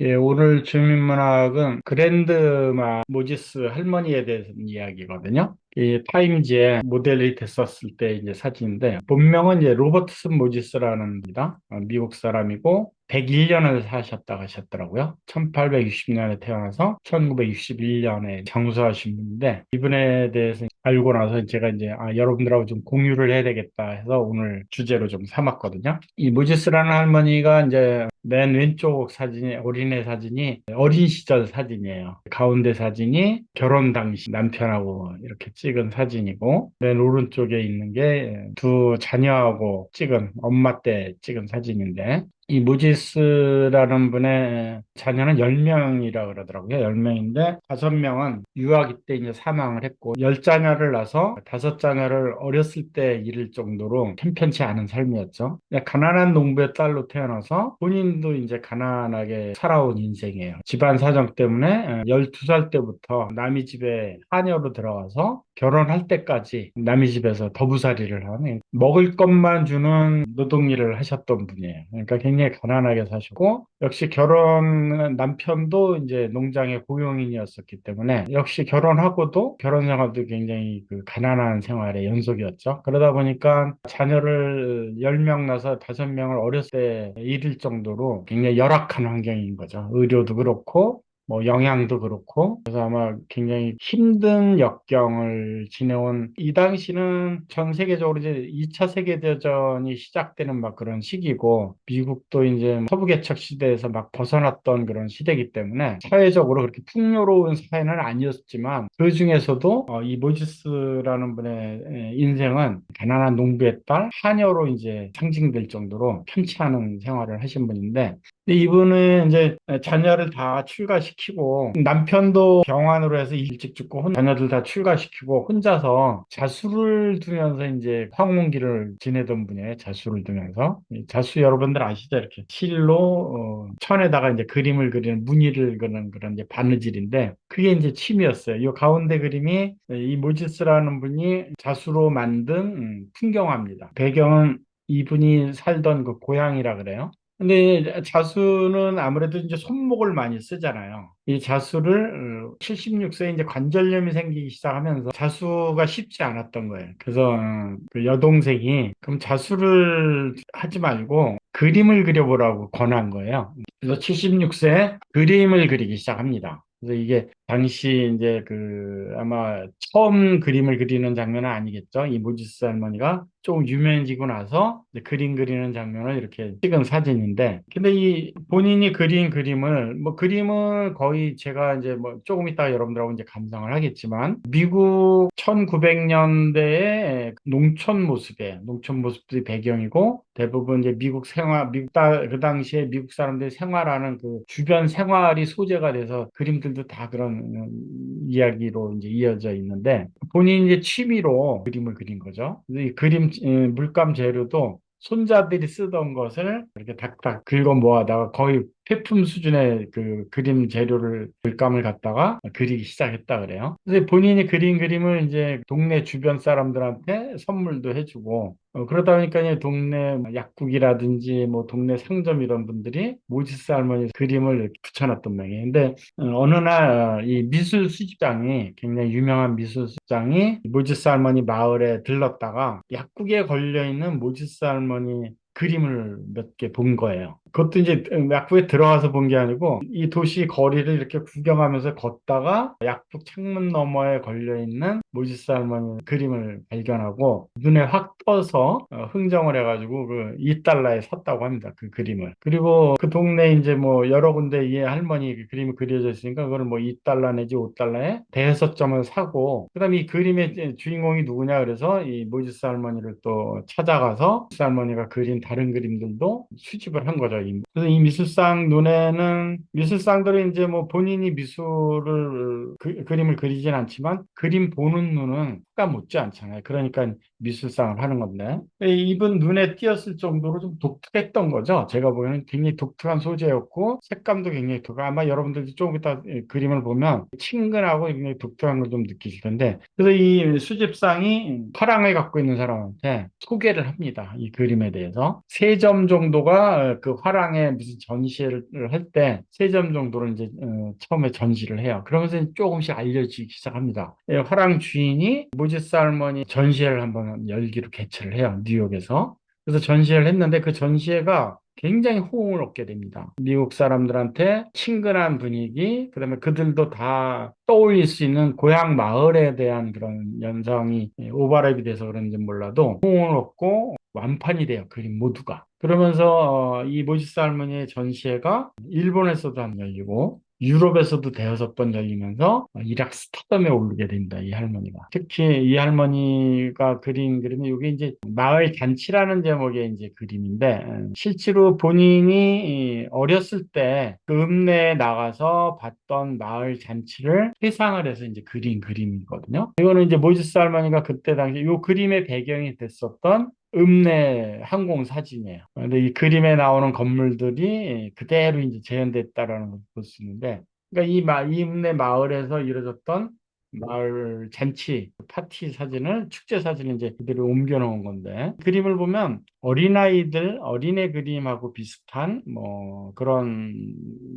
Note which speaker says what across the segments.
Speaker 1: 예, 오늘 주민문학은 그랜드마 모지스 할머니에 대해서 이야기거든요. 이 타임지에 모델이 됐었을 때 이제 사진인데, 본명은 이제 로버트슨 모지스라는 분이다. 미국 사람이고, 101년을 사셨다 하셨더라고요. 1860년에 태어나서 1961년에 장수하신 분인데, 이분에 대해서 알고 나서 제가 이제, 여러분들하고 좀 공유를 해야 되겠다 해서 오늘 주제로 좀 삼았거든요. 이 모지스라는 할머니가 이제 맨 왼쪽 사진이 어린애 사진이 어린 시절 사진이에요. 가운데 사진이 결혼 당시 남편하고 이렇게 찍은 사진이고 맨 오른쪽에 있는 게 두 자녀하고 찍은 엄마 때 찍은 사진인데 이 무지스라는 분의 자녀는 10명이라 그러더라고요. 10명인데 5명은 유아기 때 이제 사망을 했고 10자녀를 낳아서 5자녀를 어렸을 때 잃을 정도로 편편치 않은 삶이었죠. 가난한 농부의 딸로 태어나서 본인도 이제 가난하게 살아온 인생이에요. 집안 사정 때문에 12살 때부터 남의 집에 하녀로 들어가서 결혼할 때까지 남의 집에서 더부살이를 하는 먹을 것만 주는 노동일을 하셨던 분이에요. 그러니까 굉장히 가난하게 사셨고 역시 결혼 남편도 이제 농장의 고용인이었었기 때문에 역시 결혼하고도 결혼 생활도 굉장히 그 가난한 생활의 연속이었죠. 그러다 보니까 자녀를 10명 낳아서 5명을 어렸을 때 잃을 정도로 굉장히 열악한 환경인 거죠. 의료도 그렇고 뭐 영양도 그렇고 그래서 아마 굉장히 힘든 역경을 지내온 이 당시는 전 세계적으로 이제 2차 세계대전이 시작되는 막 그런 시기고 미국도 이제 서부 개척 시대에서 막 벗어났던 그런 시대이기 때문에 사회적으로 그렇게 풍요로운 사회는 아니었지만 그 중에서도 이 모지스라는 분의 인생은 가난한 농부의 딸 하녀로 이제 상징될 정도로 편치 않은 생활을 하신 분인데 근데 이분은 이제 자녀를 다 출가시키고 남편도 병환으로 해서 일찍 죽고 자녀들 다 출가시키고 혼자서 자수를 두면서 이제 황혼기를 지내던 분이에요. 자수를 두면서 이 자수 여러분들 아시죠? 이렇게 실로 천에다가 이제 그림을 그리는 무늬를 그리는 그런 이제 바느질인데 그게 이제 취미였어요. 이 가운데 그림이 이 모지스라는 분이 자수로 만든 풍경화입니다. 배경은 이분이 살던 그 고향이라 그래요. 근데 자수는 아무래도 이제 손목을 많이 쓰잖아요. 이 자수를 76세에 이제 관절염이 생기기 시작하면서 자수가 쉽지 않았던 거예요. 그래서 그 여동생이 그럼 자수를 하지 말고 그림을 그려보라고 권한 거예요. 그래서 76세에 그림을 그리기 시작합니다. 그래서 이게 당시 이제 그 아마 처음 그림을 그리는 장면은 아니겠죠. 이 모지스 할머니가 조금 유명해지고 나서 이제 그림 그리는 장면을 이렇게 찍은 사진인데, 근데 이 본인이 그린 그림을 뭐 그림은 거의 제가 이제 뭐 조금 이따 여러분들하고 이제 감상을 하겠지만 미국 1900년대의 농촌 모습들이 배경이고 대부분 이제 미국 생활, 그 당시에 미국 사람들이 생활하는 그 주변 생활이 소재가 돼서 그림들도 다 그런 이야기로 이제 이어져 있는데 본인이 이제 취미로 그림을 그린 거죠. 그래서 이 그림, 물감 재료도 손자들이 쓰던 것을 이렇게 닥닥 긁어 모아다가 거의 폐품 수준의 그 그림 재료를 물감을 갖다가 그리기 시작했다 그래요. 그래서 본인이 그린 그림을 이제 동네 주변 사람들한테 선물도 해주고 그러다 보니까 이제 동네 약국이라든지 뭐 동네 상점 이런 분들이 모지스 할머니 그림을 이렇게 붙여놨던 모양이에요. 근데 어느 날 이 미술 수집장이 굉장히 유명한 미술 수집장이 모지스 할머니 마을에 들렀다가 약국에 걸려 있는 모지스 할머니 그림을 몇 개 본 거예요. 그것도 이제 약국에 들어가서 본 게 아니고 이 도시 거리를 이렇게 구경하면서 걷다가 약국 창문 너머에 걸려 있는 모지스 할머니 그림을 발견하고 눈에 확 띄어서 흥정을 해가지고 그 2달러에 샀다고 합니다. 그 그림을. 그리고 그 동네 이제 뭐 여러 군데 이 할머니 그 그림이 그려져 있으니까 그걸 뭐 2달러 내지 5달러에 대여섯 점을 사고 그다음에 이 그림의 주인공이 누구냐 그래서 이 모지스 할머니를 또 찾아가서 모지스 할머니가 그린 다른 그림들도 수집을 한 거죠. 그래서 이 미술상 눈에는 미술상들은 이제 뭐 본인이 미술을 그림을 그리진 않지만 그림 보는 눈은 작가 못지 않잖아요. 그러니까 미술상을 하는 건데. 이분 눈에 띄었을 정도로 좀 독특했던 거죠. 제가 보기에는 굉장히 독특한 소재였고, 색감도 굉장히 독특하고, 아마 여러분들도 조금 이따 그림을 보면 친근하고 굉장히 독특한 걸 좀 느끼실 텐데, 그래서 이 수집상이 화랑을 갖고 있는 사람한테 소개를 합니다. 이 그림에 대해서. 3점 정도가 그 화랑의 무슨 전시를 할 때 3점 정도를 이제 처음에 전시를 해요. 그러면서 조금씩 알려지기 시작합니다. 화랑 주인이 모지스 할머니 전시회를 한번 열기로 개최를 해요. 뉴욕에서. 그래서 전시회를 했는데 그 전시회가 굉장히 호응을 얻게 됩니다. 미국 사람들한테 친근한 분위기, 그다음에 그들도 다 떠올릴 수 있는 고향 마을에 대한 그런 연상이 오버랩이 돼서 그런지 몰라도 호응을 얻고 완판이 돼요. 그림 모두가. 그러면서 이 모지스 할머니의 전시회가 일본에서도 한 열리고 유럽에서도 대여섯 번 열리면서 일약 스타덤에 오르게 됩니다. 이 할머니가. 특히 이 할머니가 그린 그림이 이게 이제 마을 잔치라는 제목의 이제 그림인데 실제로 본인이 어렸을 때 그 읍내에 나가서 봤던 마을 잔치를 회상을 해서 이제 그린 그림이거든요. 이거는 이제 모지스 할머니가 그때 당시 이 그림의 배경이 됐었던 읍내 항공 사진이에요. 근데 이 그림에 나오는 건물들이 그대로 이제 재현됐다라는 걸 볼 수 있는데, 그러니까 이 읍내 마을에서 이루어졌던 마을 잔치, 파티 사진을, 축제 사진을 이제 그대로 옮겨 놓은 건데, 그림을 보면 어린아이들, 어린애 그림하고 비슷한 뭐 그런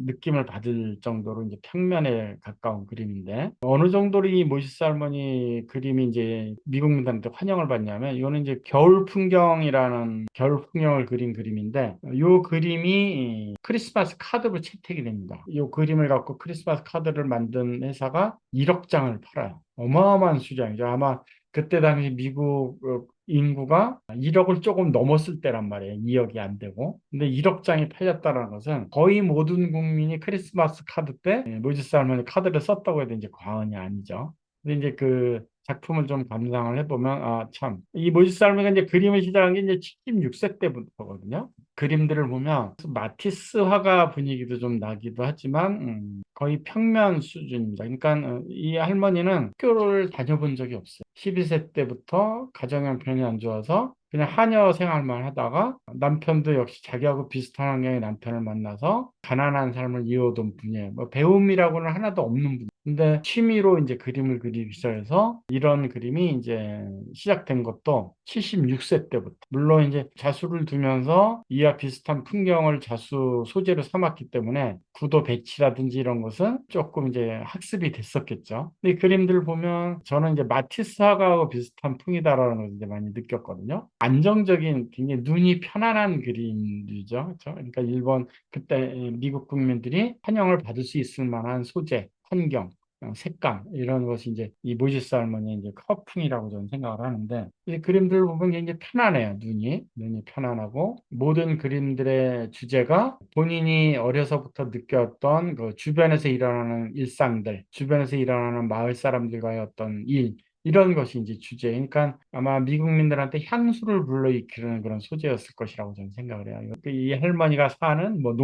Speaker 1: 느낌을 받을 정도로 이제 평면에 가까운 그림인데, 어느 정도로 이 모시스 할머니 그림이 이제 미국민들한테 환영을 받냐면, 이거는 이제 겨울 풍경이라는 겨울 풍경을 그린 그림인데, 이 그림이 크리스마스 카드로 채택이 됩니다. 이 그림을 갖고 크리스마스 카드를 만든 회사가 1억 장을 팔아요. 어마어마한 수량이죠. 아마 그때 당시 미국 인구가 1억을 조금 넘었을 때란 말이에요. 2억이 안 되고. 근데 1억 장이 팔렸다는 것은 거의 모든 국민이 크리스마스 카드 때 모지스 할머니 카드를 썼다고 해도 이제 과언이 아니죠. 근데 이제 그 작품을 좀 감상을 해보면, 아, 참. 이 모지스 할머니가 이제 그림을 시작한 게 이제 76세 때부터거든요. 그림들을 보면 마티스 화가 분위기도 좀 나기도 하지만 거의 평면 수준입니다. 그러니까 이 할머니는 학교를 다녀본 적이 없어요. 12세 때부터 가정 형편이 안 좋아서 그냥 하녀 생활만 하다가 남편도 역시 자기하고 비슷한 환경의 남편을 만나서 가난한 삶을 이어오던 분이에요. 뭐 배움이라고는 하나도 없는 분. 근데 취미로 이제 그림을 그리기 시작해서 이런 그림이 이제 시작된 것도 76세 때부터. 물론 이제 자수를 두면서 이와 비슷한 풍경을 자수 소재로 삼았기 때문에 구도 배치라든지 이런 것은 조금 이제 학습이 됐었겠죠. 근데 이 그림들 보면 저는 이제 마티스 화가하고 비슷한 풍이다라는 걸 이제 많이 느꼈거든요. 안정적인 굉장히 눈이 편안한 그림이죠. 그렇죠? 그러니까 일본 그때 미국 국민들이 환영을 받을 수 있을 만한 소재, 환경, 색감 이런 것이 이제 이 모지스 할머니의 이제 커풍이라고 저는 생각을 하는데 이 그림들을 보면 굉장히 편안해요. 눈이 편안하고 모든 그림들의 주제가 본인이 어려서부터 느꼈던 그 주변에서 일어나는 일상들, 주변에서 일어나는 마을 사람들과의 어떤 일 이런 것이 이제 주제. 그러니까 아마 미국민들한테 향수를 불러일으키는 그런 소재였을 것이라고 저는 생각을 해요. 이 할머니가 사는 뭐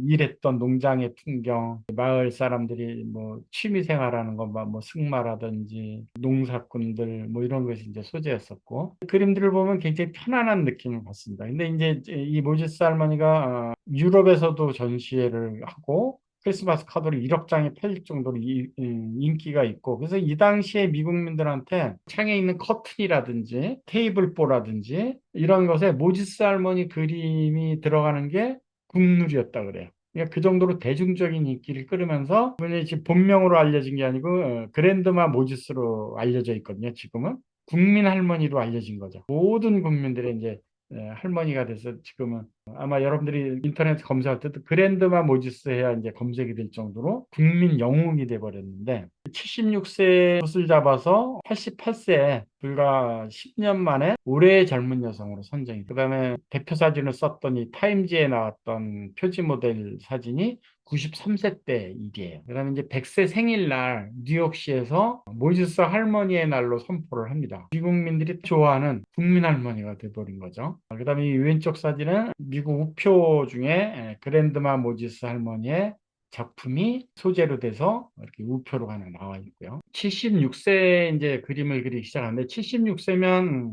Speaker 1: 일했던 농장의 풍경, 마을 사람들이 뭐 취미 생활하는 것, 뭐 승마라든지 농사꾼들 뭐 이런 것이 이제 소재였었고 그림들을 보면 굉장히 편안한 느낌을 받습니다. 근데 이제 이 모지스 할머니가 유럽에서도 전시회를 하고 크리스마스 카드를 1억 장이 팔릴 정도로 인기가 있고 그래서 이 당시에 미국민들한테 창에 있는 커튼이라든지 테이블보라든지 이런 것에 모지스 할머니 그림이 들어가는 게 국룰이었다 그래요. 그러니까 그 정도로 대중적인 인기를 끌으면서 이분이 지금 본명으로 알려진 게 아니고 그랜드마 모지스로 알려져 있거든요. 지금은 국민 할머니로 알려진 거죠. 모든 국민들의 이제 할머니가 돼서 지금은 아마 여러분들이 인터넷 검색할 때도 그랜드마 모지스 해야 이제 검색이 될 정도로 국민 영웅이 돼 버렸는데 76세 붓을 잡아서 88세에 불과 10년 만에 올해의 젊은 여성으로 선정이. 그다음에 대표 사진을 썼던 이 타임지에 나왔던 표지 모델 사진이 93세 때 일이에요. 그다음에 이제 100세 생일날 뉴욕시에서 모지스 할머니의 날로 선포를 합니다. 미국민들이 좋아하는 국민 할머니가 돼버린 거죠. 그다음에 이 왼쪽 사진은 미국 우표 중에 그랜드마 모지스 할머니의 작품이 소재로 돼서 이렇게 우표로 하나 나와 있고요. 76세 이제 그림을 그리기 시작하는데 76세면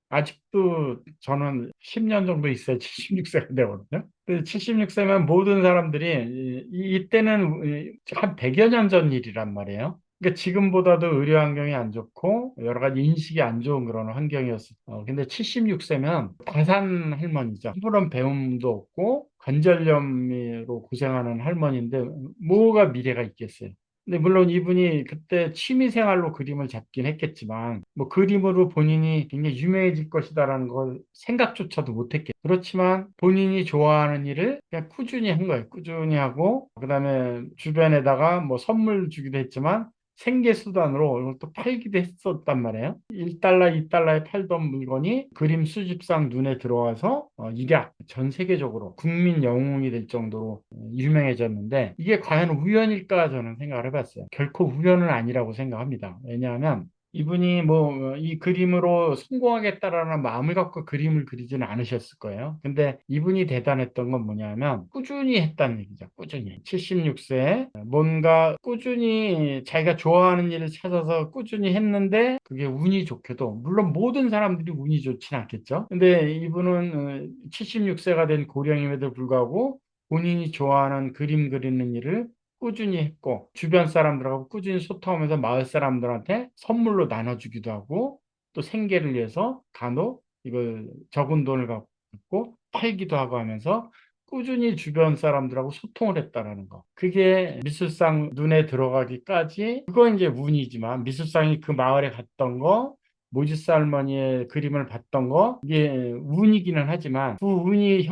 Speaker 1: 아직도 저는 10년 정도 있어야 76세가 되거든요. 76세면 모든 사람들이 이때는 한 100여 년 전 일이란 말이에요. 그러니까 지금보다도 의료 환경이 안 좋고 여러 가지 인식이 안 좋은 그런 환경이었어요. 근데 76세면 다산 할머니죠. 아무런 배움도 없고 관절염으로 고생하는 할머니인데 뭐가 미래가 있겠어요. 근데 물론 이분이 그때 취미 생활로 그림을 잡긴 했겠지만 뭐 그림으로 본인이 굉장히 유명해질 것이다라는 걸 생각조차도 못했겠죠. 그렇지만 본인이 좋아하는 일을 그냥 꾸준히 한 거예요. 꾸준히 하고 그다음에 주변에다가 뭐 선물 주기도 했지만 생계 수단으로 이걸 또 팔기도 했었단 말이에요. 1달러, 2달러에 팔던 물건이 그림 수집상 눈에 들어와서 일약 전 세계적으로 국민 영웅이 될 정도로 유명해졌는데 이게 과연 우연일까 저는 생각을 해봤어요. 결코 우연은 아니라고 생각합니다. 왜냐하면 이분이 뭐 이 그림으로 성공하겠다라는 마음을 갖고 그림을 그리지는 않으셨을 거예요. 근데 이분이 대단했던 건 뭐냐면 꾸준히 했다는 얘기죠. 꾸준히. 76세에 뭔가 꾸준히 자기가 좋아하는 일을 찾아서 꾸준히 했는데 그게 운이 좋게도 물론 모든 사람들이 운이 좋진 않겠죠. 근데 이분은 76세가 된 고령임에도 불구하고 본인이 좋아하는 그림 그리는 일을 꾸준히 했고 주변 사람들하고 꾸준히 소통하면서 마을 사람들한테 선물로 나눠주기도 하고 또 생계를 위해서 간혹 이걸 적은 돈을 갖고 팔기도 하고 하면서 꾸준히 주변 사람들하고 소통을 했다라는 거. 그게 미술상 눈에 들어가기까지 그건 이제 운이지만 미술상이 그 마을에 갔던 거 모지스 할머니의 그림을 봤던 거 이게 운이기는 하지만 그 운이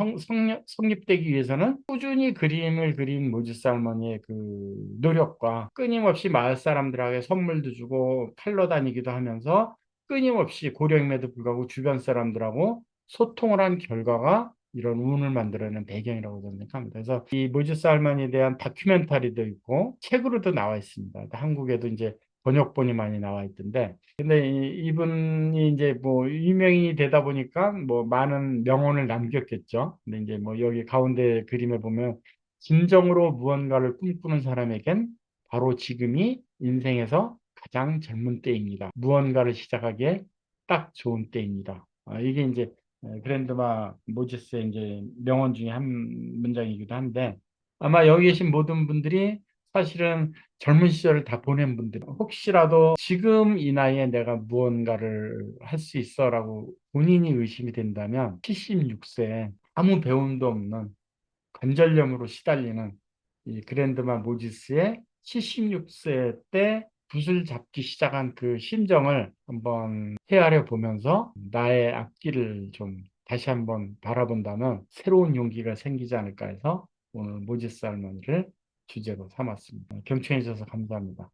Speaker 1: 성립되기 위해서는 꾸준히 그림을 그린 모지스 할머니의 그 노력과 끊임없이 마을 사람들에게 선물도 주고 팔러 다니기도 하면서 끊임없이 고령임에도 불구하고 주변 사람들하고 소통을 한 결과가 이런 운을 만들어내는 배경이라고 저는 생각합니다. 그래서 이 모지스 할머니에 대한 다큐멘터리도 있고 책으로도 나와 있습니다. 한국에도 이제 번역본이 많이 나와 있던데 근데 이분이 이제 뭐 유명인이 되다 보니까 뭐 많은 명언을 남겼겠죠. 근데 이제 뭐 여기 가운데 그림에 보면 진정으로 무언가를 꿈꾸는 사람에겐 바로 지금이 인생에서 가장 젊은 때입니다. 무언가를 시작하기에 딱 좋은 때입니다. 이게 이제 그랜드마 모지스의 이제 명언 중에 한 문장이기도 한데 아마 여기 계신 모든 분들이 사실은 젊은 시절을 다 보낸 분들 혹시라도 지금 이 나이에 내가 무언가를 할 수 있어라고 본인이 의심이 된다면 76세 아무 배움도 없는 관절염으로 시달리는 이 그랜드마 모지스의 76세 때 붓을 잡기 시작한 그 심정을 한번 헤아려 보면서 나의 앞길을 좀 다시 한번 바라본다면 새로운 용기가 생기지 않을까 해서 오늘 모지스 할머니를 주제로 삼았습니다. 경청해 주셔서 감사합니다.